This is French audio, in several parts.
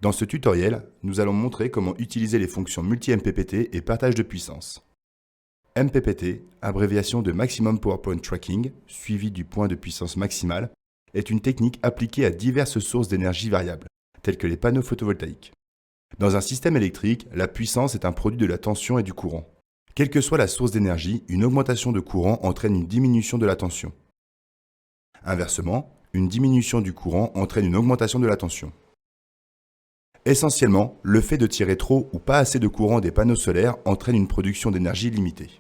Dans ce tutoriel, nous allons montrer comment utiliser les fonctions multi-MPPT et partage de puissance. MPPT, abréviation de Maximum Power Point Tracking, suivi du point de puissance maximale, est une technique appliquée à diverses sources d'énergie variables, telles que les panneaux photovoltaïques. Dans un système électrique, la puissance est un produit de la tension et du courant. Quelle que soit la source d'énergie, une augmentation de courant entraîne une diminution de la tension. Inversement, une diminution du courant entraîne une augmentation de la tension. Essentiellement, le fait de tirer trop ou pas assez de courant des panneaux solaires entraîne une production d'énergie limitée.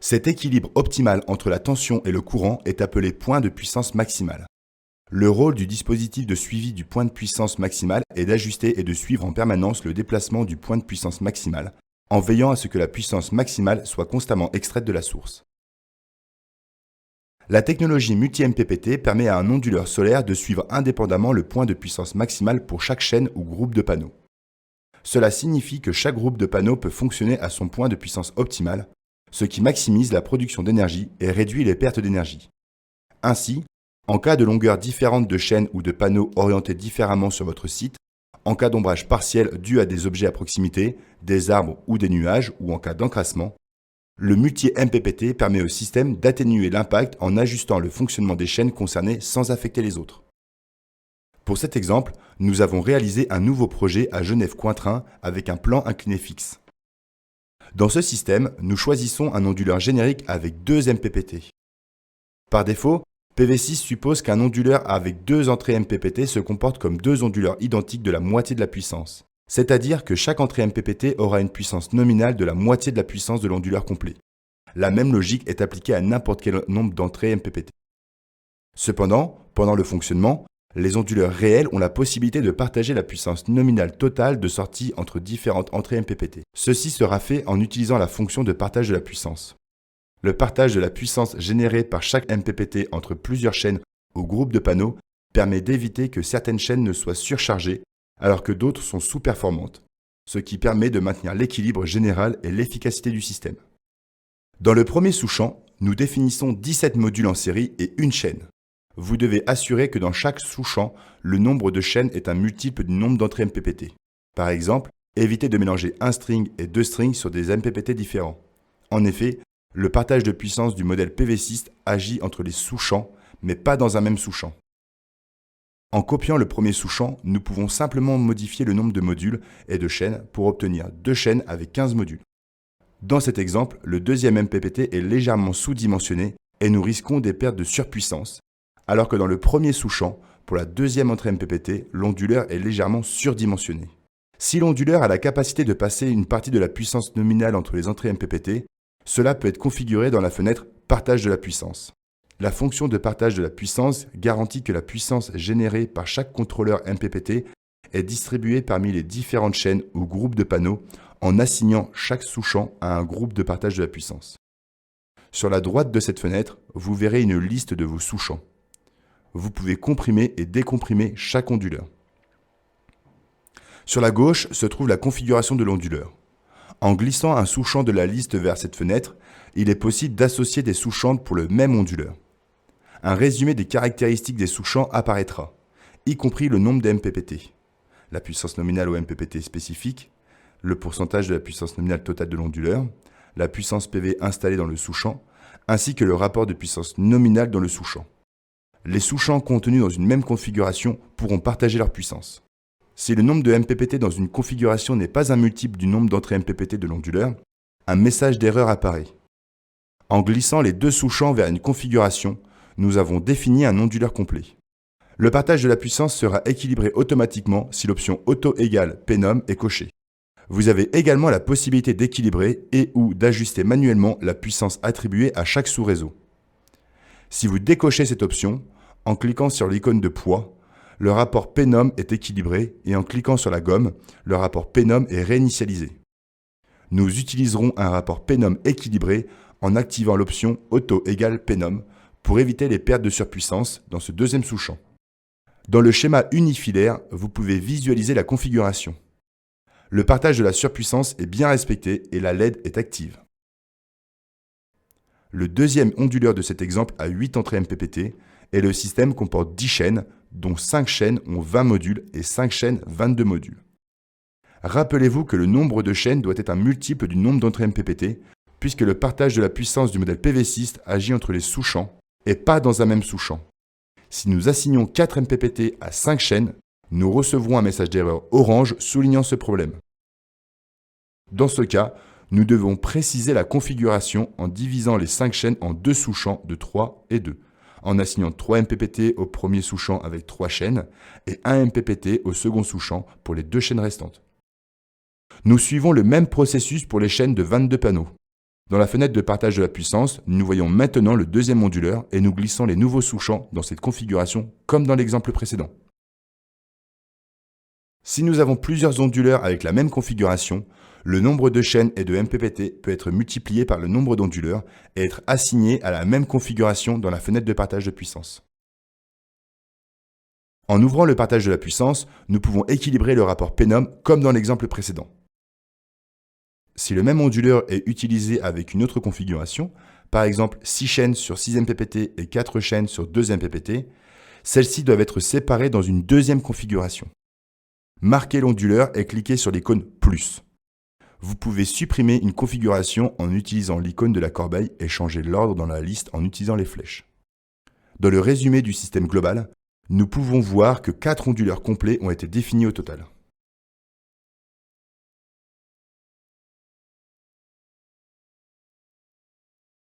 Cet équilibre optimal entre la tension et le courant est appelé point de puissance maximale. Le rôle du dispositif de suivi du point de puissance maximale est d'ajuster et de suivre en permanence le déplacement du point de puissance maximale, en veillant à ce que la puissance maximale soit constamment extraite de la source. La technologie multi-MPPT permet à un onduleur solaire de suivre indépendamment le point de puissance maximale pour chaque chaîne ou groupe de panneaux. Cela signifie que chaque groupe de panneaux peut fonctionner à son point de puissance optimale, ce qui maximise la production d'énergie et réduit les pertes d'énergie. Ainsi, en cas de longueur différente de chaînes ou de panneaux orientés différemment sur votre site, en cas d'ombrage partiel dû à des objets à proximité, des arbres ou des nuages, ou en cas d'encrassement, le multi-MPPT permet au système d'atténuer l'impact en ajustant le fonctionnement des chaînes concernées sans affecter les autres. Pour cet exemple, nous avons réalisé un nouveau projet à Genève-Cointrin avec un plan incliné fixe. Dans ce système, nous choisissons un onduleur générique avec 2 MPPT. Par défaut, PV6 suppose qu'un onduleur avec 2 entrées MPPT se comporte comme 2 onduleurs identiques de la moitié de la puissance. C'est-à-dire que chaque entrée MPPT aura une puissance nominale de la moitié de la puissance de l'onduleur complet. La même logique est appliquée à n'importe quel nombre d'entrées MPPT. Cependant, pendant le fonctionnement, les onduleurs réels ont la possibilité de partager la puissance nominale totale de sortie entre différentes entrées MPPT. Ceci sera fait en utilisant la fonction de partage de la puissance. Le partage de la puissance générée par chaque MPPT entre plusieurs chaînes ou groupes de panneaux permet d'éviter que certaines chaînes ne soient surchargées alors que d'autres sont sous-performantes, ce qui permet de maintenir l'équilibre général et l'efficacité du système. Dans le premier sous-champ, nous définissons 17 modules en série et une chaîne. Vous devez assurer que dans chaque sous-champ, le nombre de chaînes est un multiple du nombre d'entrées MPPT. Par exemple, évitez de mélanger un string et 2 strings sur des MPPT différents. En effet, le partage de puissance du modèle PV6 agit entre les sous-champs, mais pas dans un même sous-champ. En copiant le premier sous-champ, nous pouvons simplement modifier le nombre de modules et de chaînes pour obtenir 2 chaînes avec 15 modules. Dans cet exemple, le deuxième MPPT est légèrement sous-dimensionné et nous risquons des pertes de surpuissance, alors que dans le premier sous-champ, pour la deuxième entrée MPPT, l'onduleur est légèrement surdimensionné. Si l'onduleur a la capacité de passer une partie de la puissance nominale entre les entrées MPPT, cela peut être configuré dans la fenêtre « Partage de la puissance ». La fonction de partage de la puissance garantit que la puissance générée par chaque contrôleur MPPT est distribuée parmi les différentes chaînes ou groupes de panneaux en assignant chaque sous-champ à un groupe de partage de la puissance. Sur la droite de cette fenêtre, vous verrez une liste de vos sous-champs. Vous pouvez comprimer et décomprimer chaque onduleur. Sur la gauche se trouve la configuration de l'onduleur. En glissant un sous-champ de la liste vers cette fenêtre, il est possible d'associer des sous-champs pour le même onduleur. Un résumé des caractéristiques des sous-champs apparaîtra, y compris le nombre de MPPT, la puissance nominale au MPPT spécifique, le pourcentage de la puissance nominale totale de l'onduleur, la puissance PV installée dans le sous-champ, ainsi que le rapport de puissance nominale dans le sous-champ. Les sous-champs contenus dans une même configuration pourront partager leur puissance. Si le nombre de MPPT dans une configuration n'est pas un multiple du nombre d'entrées MPPT de l'onduleur, un message d'erreur apparaît. En glissant les 2 sous-champs vers une configuration, nous avons défini un onduleur complet. Le partage de la puissance sera équilibré automatiquement si l'option Auto égale Pnom est cochée. Vous avez également la possibilité d'équilibrer et ou d'ajuster manuellement la puissance attribuée à chaque sous-réseau. Si vous décochez cette option, en cliquant sur l'icône de poids, le rapport Pnom est équilibré et en cliquant sur la gomme, le rapport Pnom est réinitialisé. Nous utiliserons un rapport Pnom équilibré en activant l'option Auto égale Pnom pour éviter les pertes de surpuissance dans ce deuxième sous-champ. Dans le schéma unifilaire, vous pouvez visualiser la configuration. Le partage de la surpuissance est bien respecté et la LED est active. Le deuxième onduleur de cet exemple a 8 entrées MPPT et le système comporte 10 chaînes dont 5 chaînes ont 20 modules et 5 chaînes 22 modules. Rappelez-vous que le nombre de chaînes doit être un multiple du nombre d'entrées MPPT, puisque le partage de la puissance du modèle PV6 agit entre les sous-champs et pas dans un même sous-champ. Si nous assignons 4 MPPT à 5 chaînes, nous recevrons un message d'erreur orange soulignant ce problème. Dans ce cas, nous devons préciser la configuration en divisant les 5 chaînes en 2 sous-champs de 3 et 2, en assignant 3 MPPT au premier sous-champ avec 3 chaînes et 1 MPPT au second sous-champ pour les 2 chaînes restantes. Nous suivons le même processus pour les chaînes de 22 panneaux. Dans la fenêtre de partage de la puissance, nous voyons maintenant le deuxième onduleur et nous glissons les nouveaux sous-champs dans cette configuration comme dans l'exemple précédent. Si nous avons plusieurs onduleurs avec la même configuration, le nombre de chaînes et de MPPT peut être multiplié par le nombre d'onduleurs et être assigné à la même configuration dans la fenêtre de partage de puissance. En ouvrant le partage de la puissance, nous pouvons équilibrer le rapport P-nom comme dans l'exemple précédent. Si le même onduleur est utilisé avec une autre configuration, par exemple 6 chaînes sur 6 MPPT et 4 chaînes sur 2 MPPT, celles-ci doivent être séparées dans une deuxième configuration. Marquez l'onduleur et cliquez sur l'icône « Plus ». Vous pouvez supprimer une configuration en utilisant l'icône de la corbeille et changer l'ordre dans la liste en utilisant les flèches. Dans le résumé du système global, nous pouvons voir que 4 onduleurs complets ont été définis au total.